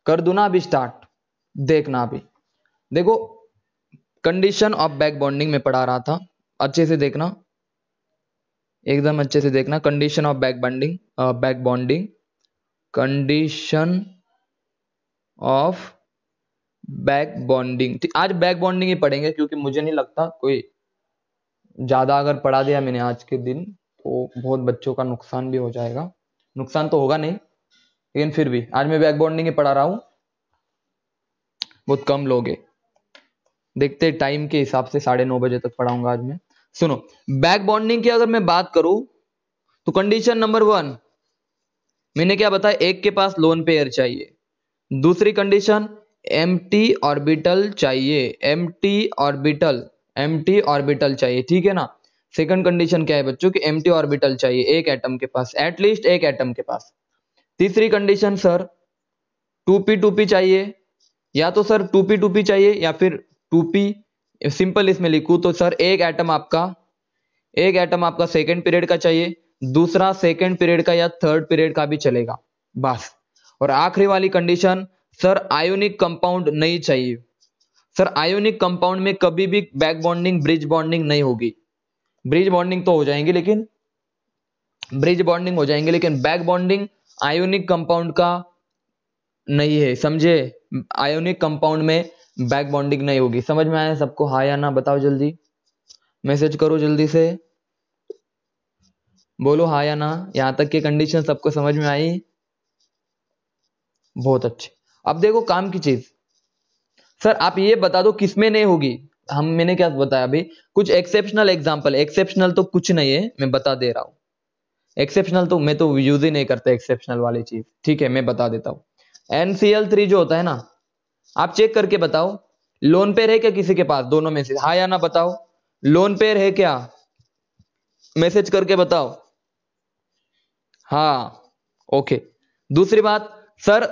कर दूं ना अभी स्टार्ट, देखना अभी। देखो कंडीशन ऑफ बैक बॉन्डिंग में पढ़ा रहा था, अच्छे से देखना, एकदम अच्छे से देखना। Condition of back bonding, back bonding, condition of back bonding. आज बैक बॉन्डिंग ही पढ़ेंगे क्योंकि मुझे नहीं लगता कोई ज्यादा अगर पढ़ा दिया मैंने आज के दिन तो बहुत बच्चों का नुकसान भी हो जाएगा। नुकसान तो होगा नहीं, लेकिन फिर भी आज मैं बैक बॉन्डिंग ही पढ़ा रहा हूं, बहुत कम लोग हैं। देखते टाइम के हिसाब से 9:30 बजे तक पढ़ाऊंगा आज मैं। सुनो, बैक बॉन्डिंग की अगर मैं बात करूं तो कंडीशन नंबर 1 मैंने क्या बताया, एक के पास लोन पेयर चाहिए। दूसरी कंडीशन एम्प्टी ऑर्बिटल चाहिए, एम्प्टी ऑर्बिटल चाहिए, ठीक है ना। सेकंड कंडीशन क्या है बच्चों कि एम्प्टी ऑर्बिटल चाहिए एक एटम के पास, एटलीस्ट एक एटम के पास। तीसरी कंडीशन सर 2p चाहिए, या तो सर 2p चाहिए या फिर 2p सिंपल इसमें लिखूं तो सर एक एटम आपका सेकंड पीरियड का चाहिए, दूसरा सेकंड पीरियड का या थर्ड पीरियड का भी चलेगा बस। और आखिरी वाली कंडीशन सर आयोनिक कंपाउंड नहीं चाहिए। सर आयोनिक कंपाउंड में कभी भी बैक बॉन्डिंग ब्रिज बॉन्डिंग नहीं होगी। ब्रिज बॉन्डिंग तो हो जाएंगे लेकिन बैक बॉन्डिंग आयोनिक कंपाउंड का नहीं है, समझे। आयोनिक कंपाउंड में बैक बॉन्डिंग नहीं होगी। समझ में आया सबको, हाँ या ना बताओ, जल्दी मैसेज करो, जल्दी से बोलो हाँ या ना। यहां तक की कंडीशन सबको समझ में आई? बहुत अच्छे। अब देखो काम की चीज, सर आप ये बता दो किसमें नहीं होगी। मैंने क्या बताया अभी, कुछ एक्सेप्शनल एग्जांपल। एक्सेप्शनल तो कुछ नहीं है, मैं बता दे रहा हूं। एक्सेप्शनल तो मैं तो यूज ही नहीं करता एक्सेप्शनल वाली चीज, ठीक है मैं बता देता हूं। NCl3 जो होता है ना, आप चेक करके बताओ लोन पेयर है क्या किसी के पास, दोनों में से हाँ या ना बताओ। लोन पेयर है क्या, मैसेज करके बताओ हाँ, ओके। दूसरी बात सर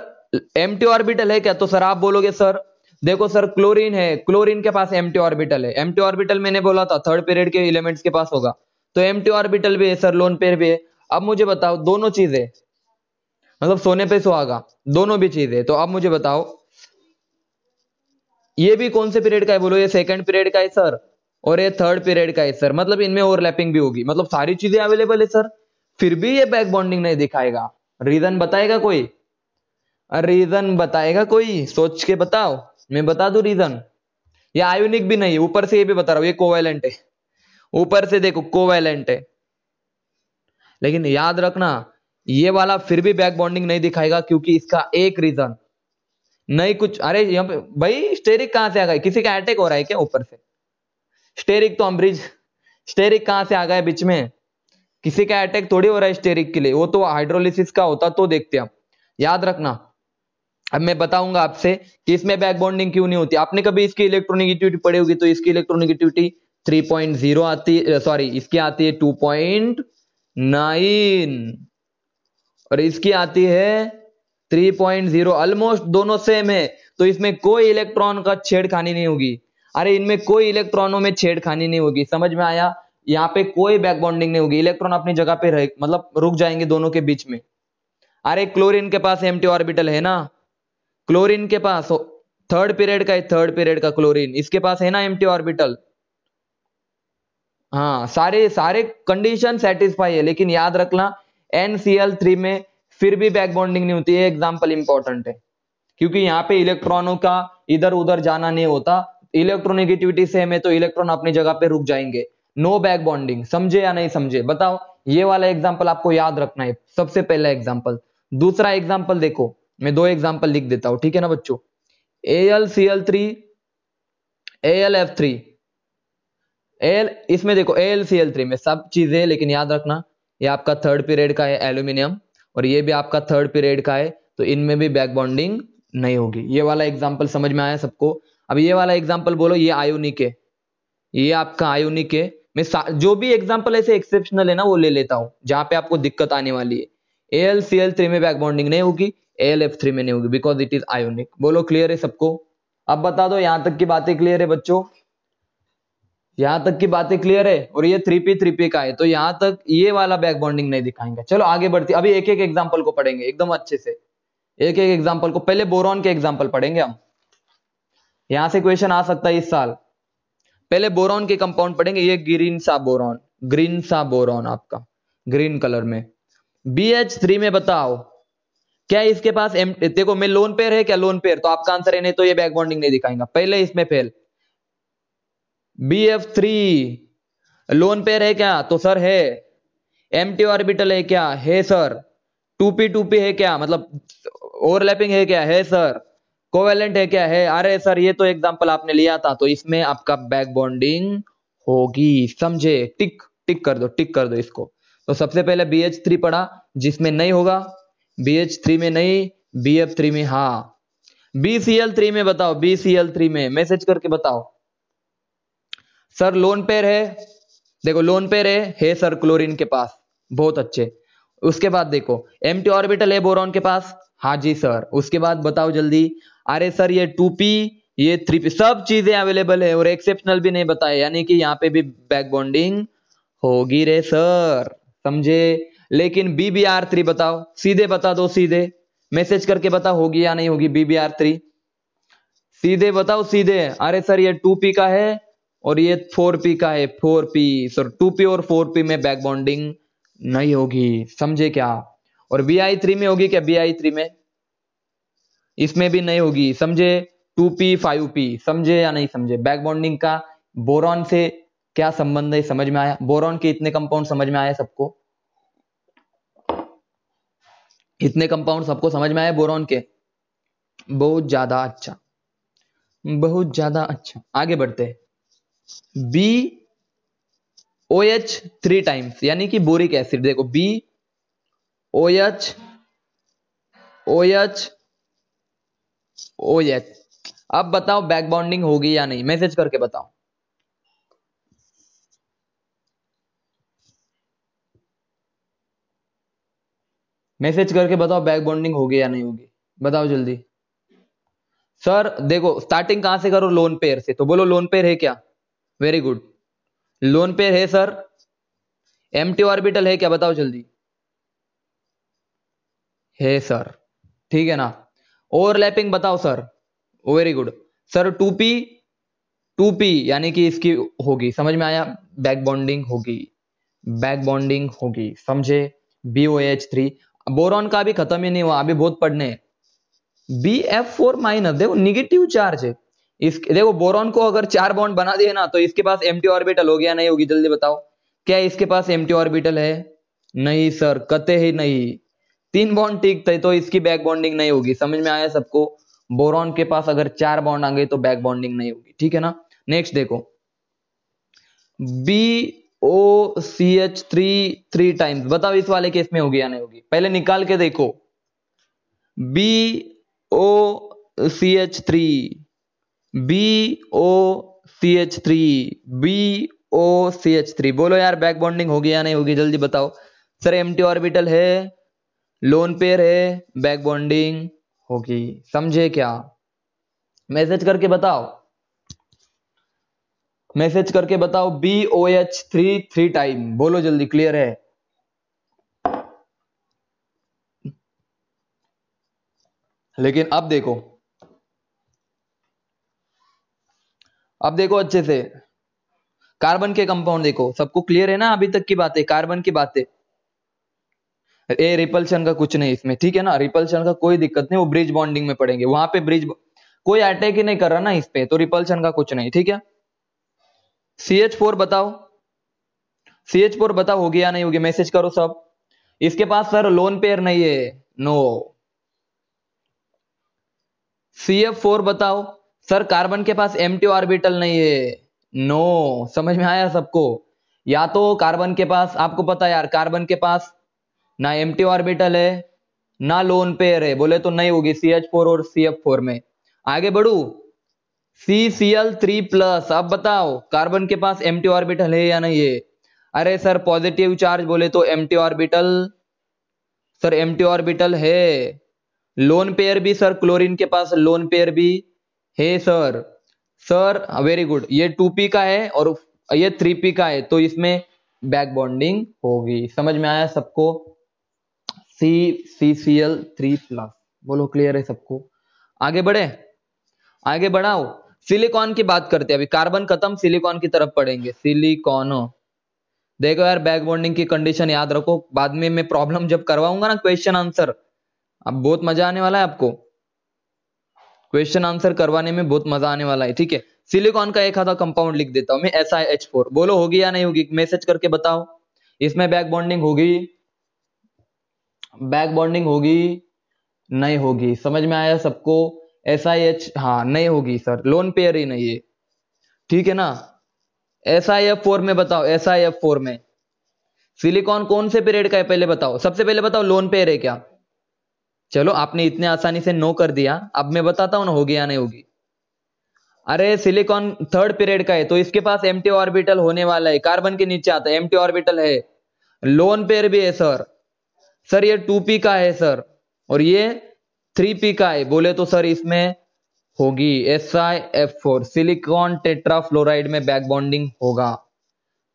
एम्प्टी ऑर्बिटल है क्या, तो सर आप बोलोगे सर देखो सर क्लोरीन है, क्लोरीन के पास एम्प्टी ऑर्बिटल है। एम्प्टी ऑर्बिटल मैंने बोला था थर्ड पीरियड के एलिमेंट्स के पास होगा, तो एम्प्टी ऑर्बिटल भी है सर, लोन पेयर भी है। अब मुझे बताओ दोनों चीजें, मतलब सोने पे सुहागा, दोनों भी चीजें। तो अब मुझे बताओ ये भी कौन से पीरियड का है, बोलो ये सेकंड पीरियड का है सर, और ये थर्ड पीरियड का है सर, मतलब इनमें ओवरलैपिंग भी होगी, मतलब सारी चीजें अवेलेबल है सर, फिर भी ये बैक बॉन्डिंग नहीं दिखाएगा। रीजन बताएगा कोई, रीजन बताएगा कोई, सोच के बताओ, मैं बता दूं रीजन। ये आयोनिक भी नहीं है, ऊपर से ये भी बता रहा हूं ये कोवैलेंट है, ऊपर से देखो कोवैलेंट है। लेकिन याद रखना ये वाला फिर भी बैक बॉन्डिंग नहीं दिखाएगा क्योंकि इसका एक रीजन नहीं कुछ। अरे यहाँ पे भाई स्टेरिक कहां से आ गए, किसी का अटैक हो रहा है क्या ऊपर से? स्टेरिक तो अम्ब्रिज, स्टेरिक कहां से आ गया बीच में, किसी का अटैक थोड़ी हो रहा है स्टेरिक के लिए, वो तो हाइड्रोलिसिस का होता तो देखते हम। याद रखना अब मैं बताऊंगा आपसे कि इसमें बैक बॉन्डिंग क्यों नहीं होती। आपने कभी इसकी इलेक्ट्रोनेगेटिविटी पढ़ी होगी, तो इसकी इलेक्ट्रोनेगेटिविटी 3.0 आती है, सॉरी इसकी आती है 2.9 और इसकी आती है 3.0, ऑलमोस्ट दोनों सेम है। तो इसमें कोई इलेक्ट्रॉन का छेड़खानी नहीं होगी। अरे इनमें कोई इलेक्ट्रॉनों में छेड़खानी नहीं होगी, समझ में आया। यहाँ पे कोई बैक बॉन्डिंग नहीं होगी, इलेक्ट्रॉन अपनी जगह पे रह मतलब रुक जाएंगे दोनों के बीच में। अरे क्लोरीन के पास एम्प्टी ऑर्बिटल है ना, क्लोरीन के पास थर्ड पीरियड का है, थर्ड पीरियड का क्लोरीन, इसके पास है ना एम्प्टी ऑर्बिटल। हाँ सारे सारे कंडीशन सेटिस्फाई है, लेकिन याद रखना NCl3 में फिर भी बैक बॉन्डिंग नहीं होती है। एग्जांपल इंपॉर्टेंट है क्योंकि यहाँ पे इलेक्ट्रॉनों का इधर उधर जाना नहीं होता, इलेक्ट्रोनेगेटिविटी सेम है तो इलेक्ट्रॉन अपनी जगह पे रुक जाएंगे। नो बैक बॉन्डिंग, समझे या नहीं समझे बताओ। ये वाला एग्जांपल आपको याद रखना है, सबसे पहला एग्जांपल। दूसरा एग्जांपल देखो, मैं दो एग्जांपल लिख देता हूं, ठीक है ना बच्चों। AlCl3 AlF3 इसमें देखो AlCl3 में सब चीजें, लेकिन याद रखना ये आपका थर्ड पीरियड का है एल्यूमिनियम, और ये भी आपका थर्ड पीरियड का है, तो इनमें भी बैक बॉन्डिंग नहीं होगी। ये वाला एग्जांपल समझ में आया सबको। अब ये वाला एग्जांपल बोलो, ये आयोनिक है, ये आपका आयोनिक है। मैं जो भी एग्जांपल ऐसे एक्सेप्शनल है ना वो ले लेता हूं जहां पे आपको दिक्कत आने वाली है। AlCl3 में बैक बॉन्डिंग नहीं होगी, AlF3 में नहीं होगी, बिकॉज इट इज आयोनिक। बोलो क्लियर है सबको? अब बता दो यहां तक की बातें क्लियर है बच्चों? यहां तक की बातें क्लियर है? और ये 3p का है, तो यहां तक ये वाला बैक बॉन्डिंग नहीं दिखाएंगे। चलो आगे बढ़ती, अभी एक एक एग्जांपल को पढ़ेंगे एकदम अच्छे से, एक एक एग्जांपल को, पहले बोरॉन के एग्जांपल पढ़ेंगे हम, यहां से क्वेश्चन आ सकता है इस साल। पहले बोरॉन के कंपाउंड पढ़ेंगे। ये ग्रीन सा बोरॉन आपका ग्रीन कलर में। BH3 में बताओ क्या इसके पास देखो मैं लोन पेयर है क्या, लोन पेयर, तो आपका आंसर है नहीं, तो ये बैक बॉन्डिंग नहीं दिखाएगा, पहले इसमें फेल। BF3 लोन पेयर है क्या, तो सर है। एम्प्टी ऑर्बिटल है क्या, है सर। 2p है क्या, मतलब ओवरलैपिंग है क्या, है सर। कोवेलेंट है क्या, है। अरे सर ये तो एग्जांपल आपने लिया था, तो इसमें आपका बैक बॉन्डिंग होगी, समझे। टिक टिक कर दो इसको। तो सबसे पहले BH3 पढ़ा, जिसमें नहीं होगा, BH3 में नहीं, BF3 में हाँ। BCl3 में बताओ, BCl3 में मैसेज करके बताओ सर। लोन पेयर है, देखो लोन पेयर है सर क्लोरीन के पास, बहुत अच्छे। उसके बाद देखो एम्प्टी ऑर्बिटल है बोरॉन के पास, हाँ जी सर। उसके बाद बताओ जल्दी। अरे सर ये 2p ये 3p सब चीजें अवेलेबल है, और एक्सेप्शनल भी नहीं बताए, यानी कि यहाँ पे भी बैक बॉन्डिंग होगी रे सर, समझे। लेकिन BBr3 बताओ, सीधे बता दो, सीधे मैसेज करके बताओ होगी या नहीं होगी BBr3, सीधे बताओ सीधे। अरे सर ये 2p का है और ये 4p का है, 4p सर। 2p और 4p में बैक बॉन्डिंग नहीं होगी, समझे क्या। और Bi3 में होगी क्या, Bi3 में, इसमें भी नहीं होगी, समझे। 2p 5p, समझे या नहीं समझे। बैक बॉन्डिंग का बोरॉन से क्या संबंध है, समझ में आया। बोरॉन के इतने कंपाउंड समझ में आए सबको, इतने कंपाउंड सबको समझ में आए बोरॉन के, बहुत ज्यादा अच्छा, बहुत ज्यादा अच्छा। आगे बढ़ते हैं। BOH 3 टाइम्स, यानी कि बोरिक एसिड, देखो BOH OH OH। अब बताओ बैक बॉन्डिंग होगी या नहीं, मैसेज करके बताओ। मैसेज करके बताओ बैक बॉन्डिंग होगी या नहीं होगी, बताओ जल्दी। सर देखो स्टार्टिंग कहां से करो, लोन पेयर से, तो बोलो लोन पेयर है क्या, वेरी गुड। लोन पेयर है सर। एम्प्टी ऑर्बिटल है क्या, बताओ जल्दी, है सर, ठीक है ना। ओवरलैपिंग बताओ sir, very good sir. 2p यानी कि इसकी होगी, समझ में आया, बैक बॉन्डिंग होगी, बैक बॉन्डिंग होगी, समझे। BOH3 बोरॉन का भी खत्म ही नहीं हुआ, अभी बहुत पढ़ने। BF4 देखो निगेटिव चार्ज है इस, देखो बोरॉन को अगर 4 बॉन्ड बना दिए ना, तो इसके पास एम्प्टी ऑर्बिटल हो गया, नहीं होगी, जल्दी बताओ। क्या इसके पास एम्प्टी ऑर्बिटल है, नहीं सर, कते ही नहीं। 3 बॉन्ड ठीक थे, तो इसकी बैक बॉन्डिंग नहीं होगी, समझ में आया सबको। बोरॉन के पास अगर 4 बॉन्ड आ गए तो बैक बॉन्डिंग नहीं होगी, ठीक है ना। नेक्स्ट देखो BOCH3 3 टाइम्स, बताओ इस वाले केस में होगी या नहीं होगी, पहले निकाल के देखो। BOCH3 BOCH3 BOCH3, बोलो यार बैक बॉन्डिंग होगी या नहीं होगी, जल्दी बताओ। सर एम्प्टी ऑर्बिटल है, लोन पेयर है, बैक बॉन्डिंग होगी, समझे क्या। मैसेज करके बताओ, मैसेज करके बताओ। BOH3 3 टाइम, बोलो जल्दी, क्लियर है। लेकिन अब देखो, अब देखो अच्छे से, कार्बन के कंपाउंड देखो, सबको क्लियर है ना अभी तक की बातें, कार्बन की बातें। ए रिपल्शन का कुछ नहीं इसमें, ठीक है ना, रिपल्शन का कोई दिक्कत नहीं, वो ब्रिज बॉन्डिंग में पढ़ेंगे, वहां पे ब्रिज कोई अटैक ही नहीं कर रहा ना इस पे, तो रिपल्शन का कुछ नहीं, ठीक है। CH4 बताओ, CH4 बताओ होगी या नहीं होगी, मैसेज करो सब। इसके पास सर लोन पेयर नहीं है, नो। CF4 बताओ, सर कार्बन के पास एम्प्टी ऑर्बिटल नहीं है, नो। समझ में आया सबको। या तो कार्बन के पास, आपको पता है यार, कार्बन के पास ना एम्प्टी ऑर्बिटल है ना लोन पेयर है, बोले तो नहीं होगी CH4 और CF4 में। आगे बढ़ू, CCl3+, अब बताओ कार्बन के पास एम्प्टी ऑर्बिटल है या नहीं है। अरे सर पॉजिटिव चार्ज बोले तो empty orbital, sir empty orbital है। लोन पेयर भी सर, क्लोरीन के पास लोन पेयर भी है सर। सर वेरी गुड, ये 2p का है और ये 3p का है, तो इसमें बैक बॉन्डिंग होगी, समझ में आया सबको। CCl3+, बोलो क्लियर है सबको? आगे बढ़े, आगे बढ़ाओ। सिलिकॉन की बात करते हैं अभी, कार्बन खत्म, सिलिकॉन की तरफ पढ़ेंगे। सिलिकॉन, देखो यार बैक बॉन्डिंग की कंडीशन याद रखो, बाद में मैं प्रॉब्लम जब करवाऊंगा ना क्वेश्चन आंसर, अब बहुत मजा आने वाला है आपको, क्वेश्चन आंसर करवाने में बहुत मजा आने वाला है, ठीक है। सिलिकॉन का एक आधा कंपाउंड लिख देता हूं मैं, SiH4, बोलो होगी या नहीं होगी, मैसेज करके बताओ। इसमें बैक बॉन्डिंग होगी, बैक बॉन्डिंग होगी, नहीं होगी, समझ में आया सबको? SiH, हाँ नहीं होगी सर, लोन पेयर ही नहीं है, ठीक है ना। SiF4 में बताओ, SiF4 में सिलिकॉन कौन से पीरियड का है पहले बताओ, सबसे पहले बताओ लोन पेयर है क्या? चलो आपने इतने आसानी से नो कर दिया, अब मैं बताता हूं ना होगी या नहीं होगी। अरे सिलिकॉन थर्ड पीरियड का है तो इसके पास एम्प्टी ऑर्बिटल होने वाला है, कार्बन के नीचे आता है, एम्प्टी ऑर्बिटल है, लोन पेयर भी है सर। सर ये 2p का है सर, और ये 3p का है, बोले तो सर इसमें होगी SiF4, सिलिकॉन टेट्राफ्लोराइड में बैक बॉन्डिंग होगा।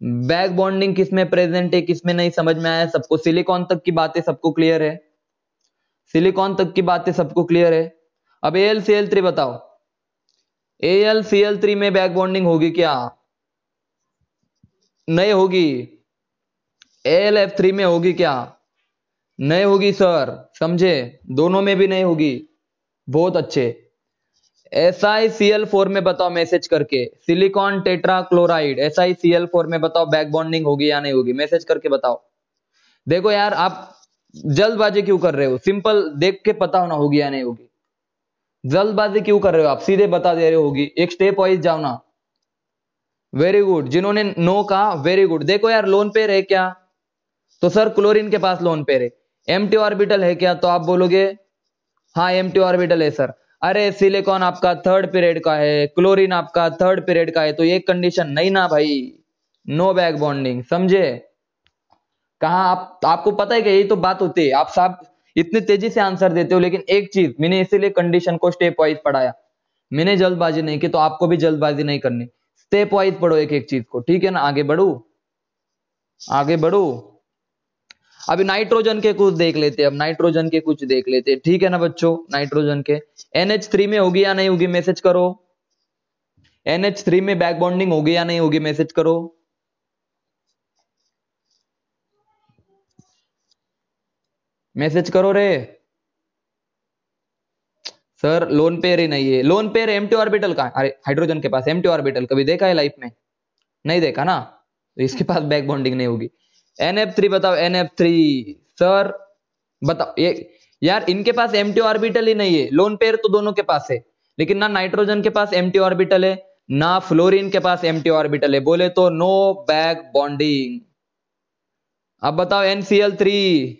बैक बॉन्डिंग किसमें प्रेजेंट है किसमें नहीं, समझ में आया सबको? सिलिकॉन तक की बातें सबको क्लियर है? सिलिकॉन तक की बातें सबको क्लियर है? अब AlCl3 बताओ, AlCl3 में बैक बॉन्डिंग होगी क्या? नहीं होगी। AlF3 में होगी क्या? नहीं होगी सर, समझे? दोनों में भी नहीं होगी, बहुत अच्छे। SiCl4 में बताओ मैसेज करके, सिलिकॉन टेट्राक्लोराइड SiCl4 में बताओ बैक बॉन्डिंग होगी या नहीं होगी, मैसेज करके बताओ। देखो यार आप जल्दबाजी क्यों कर रहे हो, सिंपल देख के पता होना होगी या नहीं होगी, जल्दबाजी क्यों कर रहे हो आप, सीधे बता दे रहे होगी, एक स्टेप वाइज जाओ ना। वेरी गुड, जिन्होंने नो कहा वेरी गुड। देखो यार लोन पेयर है क्या, तो सर क्लोरीन के पास लोन पेयर है। एम्प्टी ऑर्बिटल है क्या, तो आप बोलोगे हाँ एम्प्टी ऑर्बिटल है सर। अरे सिलिकॉन आपका थर्ड पीरियड का है, क्लोरीन आपका थर्ड पीरियड का है, तो ये कंडीशन नहीं ना भाई, नो बैक बॉन्डिंग, समझे? कहा आप, आपको पता है कि यही तो बात होती है, आप सब इतनी तेजी से आंसर देते हो, लेकिन एक चीज मैंने इसीलिए कंडीशन को स्टेप वाइज पढ़ाया, मैंने जल्दबाजी नहीं की, तो आपको भी जल्दबाजी नहीं करनी, स्टेप वाइज पढ़ो एक एक चीज को, ठीक है ना। आगे बढ़ू, आगे बढ़ू। अभी नाइट्रोजन के कुछ देख लेते हैं, अब नाइट्रोजन के कुछ देख लेते हैं, ठीक है ना बच्चों। नाइट्रोजन के NH3 में होगी या नहीं होगी, मैसेज करो। NH3 में बैक बॉन्डिंग होगी या नहीं होगी, मैसेज करो। मैसेज करो रे सर, लोन पेयर ही नहीं है, लोन पेयर एम्प्टी ऑर्बिटल का, अरे हाइड्रोजन के पास एम्प्टी ऑर्बिटल कभी देखा है लाइफ में? नहीं देखा ना, तो इसके पास बैक बॉन्डिंग नहीं होगी। NF3 बताओ, NF3 सर बताओ ये, यार इनके पास एम्प्टी ऑर्बिटल ही नहीं है, लोन पेयर तो दोनों के पास है, लेकिन ना नाइट्रोजन के पास एम्प्टी ऑर्बिटल है, ना फ्लोरीन के पास एम्प्टी ऑर्बिटल है, बोले तो नो बैक बॉन्डिंग। अब बताओ NCl3,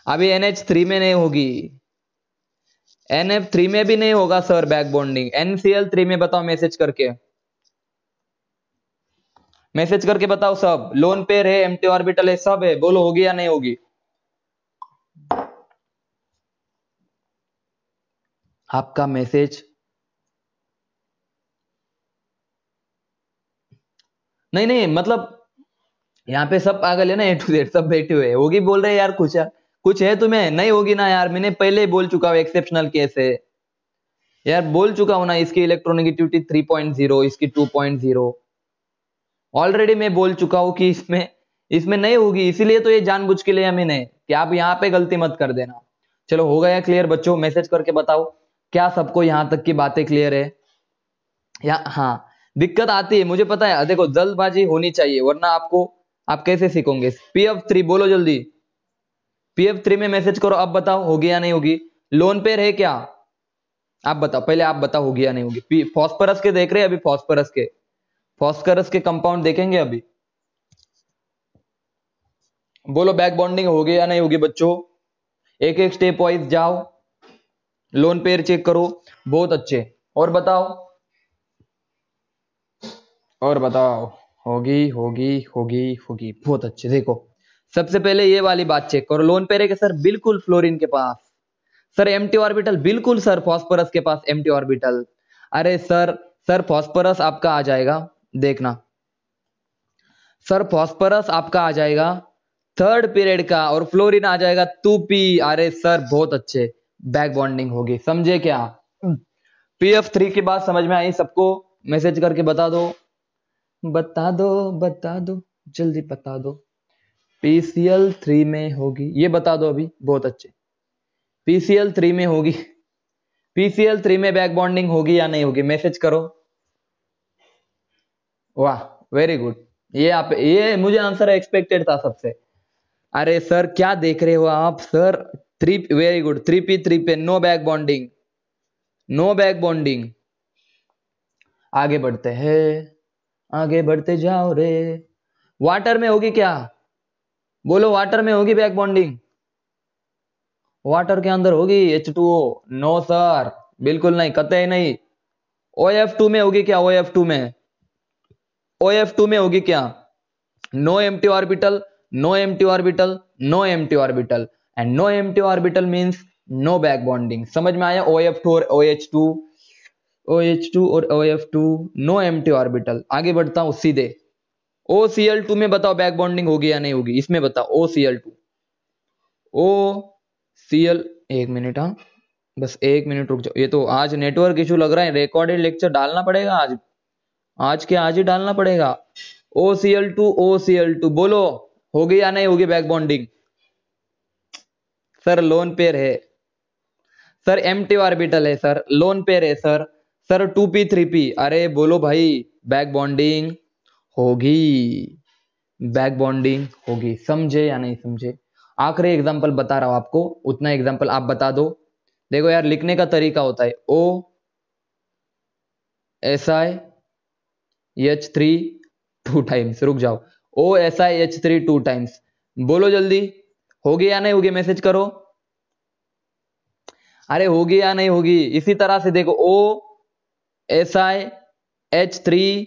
अभी NH3 में नहीं होगी, NF3 में भी नहीं होगा सर बैक बॉन्डिंग, NCl3 में बताओ मैसेज करके, मैसेज करके बताओ सब, लोन पेयर है, एम्प्टी ऑर्बिटल है, सब है, बोलो होगी या नहीं होगी। आपका मैसेज नहीं, नहीं मतलब यहाँ पे सब पागल है ना, A to Z सब बैठे हुए हैं, होगी बोल रहे हैं यार, कुछ है तुम्हें, नहीं होगी ना यार, मैंने पहले ही बोल चुका हूँ एक्सेप्शनल केस है यार, बोल चुका हूं ना, इसकी इलेक्ट्रोनेगेटिविटी 3.0, इसकी 2.0, ऑलरेडी मैं बोल चुका हूं कि इसमें इसमें नहीं होगी, इसीलिए तो ये जानबूझ के लिया मैंने कि आप यहाँ पे गलती मत कर देना। चलो हो गया क्लियर बच्चों, मैसेज करके बताओ क्या सबको यहां तक की बातें क्लियर है या? हाँ, दिक्कत आती है मुझे पता है, देखो जल्दबाजी होनी चाहिए वरना आपको, आप कैसे सीखोगे। PF3 बोलो जल्दी, PF3 में मैसेज करो, अब बताओ होगी या नहीं होगी, लोन पेयर है क्या? आप बताओ, पहले आप बताओ होगी या नहीं होगी। फॉस्फोरस के देख रहे हैं अभी, फॉस्फोरस के कंपाउंड देखेंगे अभी, बोलो बैक बॉन्डिंग होगी या नहीं होगी बच्चों, एक एक स्टेप वाइज जाओ, लोन पेयर चेक करो, बहुत अच्छे। और बताओ, और बताओ, होगी होगी होगी होगी, बहुत अच्छे। देखो सबसे पहले ये वाली बात चेक करो, लोन पेयर है कि सर बिल्कुल फ्लोरीन के पास, सर एम्प्टी ऑर्बिटल बिल्कुल सर फॉस्फोरस के पास एम्प्टी ऑर्बिटल, अरे सर फॉस्फोरस आपका आ जाएगा, देखना सर फॉस्फोरस आपका आ जाएगा थर्ड पीरियड का, और फ्लोरीन आ जाएगा 2p। अरे सर बहुत अच्छे, बैक बॉन्डिंग होगी, समझे क्या? PF3 की बात समझ में आई सबको? मैसेज करके बता दो, बता दो, बता दो, जल्दी बता दो। PCl3 में होगी, ये बता दो अभी, बहुत अच्छे। PCl3 में होगी, PCl3 में बैक बॉन्डिंग होगी या नहीं होगी, मैसेज करो। वाह, वेरी गुड। ये मुझे आंसर एक्सपेक्टेड था सबसे। अरे सर क्या देख रहे हो आप sir? Three, very good, 3p3 पे no back bonding, no back bonding. आगे बढ़ते हैं, आगे बढ़ते जाओ रे। वाटर में होगी क्या? बोलो, वाटर में होगी बैक बॉन्डिंग? वाटर के अंदर होगी H2O? नो सर, बिल्कुल नहीं, कतई नहीं। OF2 में होगी क्या? OF2 में, OF2 में होगी क्या? No empty orbital, no empty orbital, no empty orbital, and no empty orbital means no back bonding. समझ में आया? OF2 और OH2, OH2 और OF2, नो एम्प्टी ऑर्बिटल। आगे बढ़ता हूं सीधे। OCl2 में बताओ बैक बॉन्डिंग होगी या नहीं होगी, इसमें बताओ। OCl2, OCl, एक मिनट, हाँ बस एक मिनट रुक जाओ। ये तो आज नेटवर्क इशू लग रहा है, रिकॉर्डेड लेक्चर डालना पड़ेगा आज, आज के आज ही डालना पड़ेगा। OCl2, OCl2 बोलो, होगी या नहीं होगी back bonding? Sir lone pair है सर, एम्प्टी ऑर्बिटल है सर, लोन पेयर है सर। सर 2p3p, अरे बोलो भाई, बैक बॉन्डिंग होगी, बैक बॉन्डिंग होगी, समझे या नहीं समझे? आखिरी एग्जांपल बता रहा हूं आपको, उतना एग्जांपल आप बता दो। देखो यार, लिखने का तरीका होता है OSiH3 टू टाइम्स, रुक जाओ, OSiH3 टू टाइम्स। बोलो जल्दी, होगी या नहीं होगी, मैसेज करो। अरे होगी या नहीं होगी? इसी तरह से देखो, OSiH3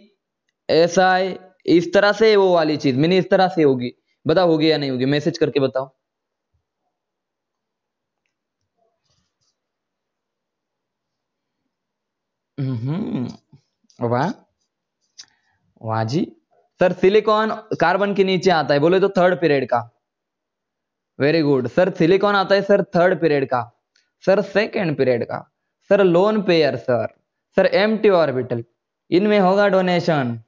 Si, इस तरह से वो वाली चीज मैंने इस तरह से होगी। बताओ होगी या नहीं होगी, मैसेज करके बताओ। वाह, वाह जी। सर सिलिकॉन कार्बन के नीचे आता है, बोले तो थर्ड पीरियड का। वेरी गुड सर, सिलिकॉन आता है सर थर्ड पीरियड का। सर सेकंड पीरियड का। Sir lone pair sir. Sir empty orbital, इनमें होगा डोनेशन,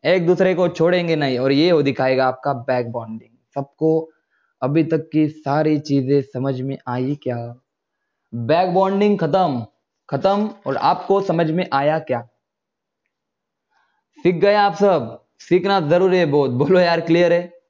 एक दूसरे को छोड़ेंगे नहीं, और ये हो दिखाएगा आपका बैक बॉन्डिंग। सबको अभी तक की सारी चीजें समझ में आई क्या? बैक बॉन्डिंग खत्म, खत्म, और आपको समझ में आया क्या? सीख गए आप सब? सीखना जरूरी है बहुत, बोलो यार क्लियर है?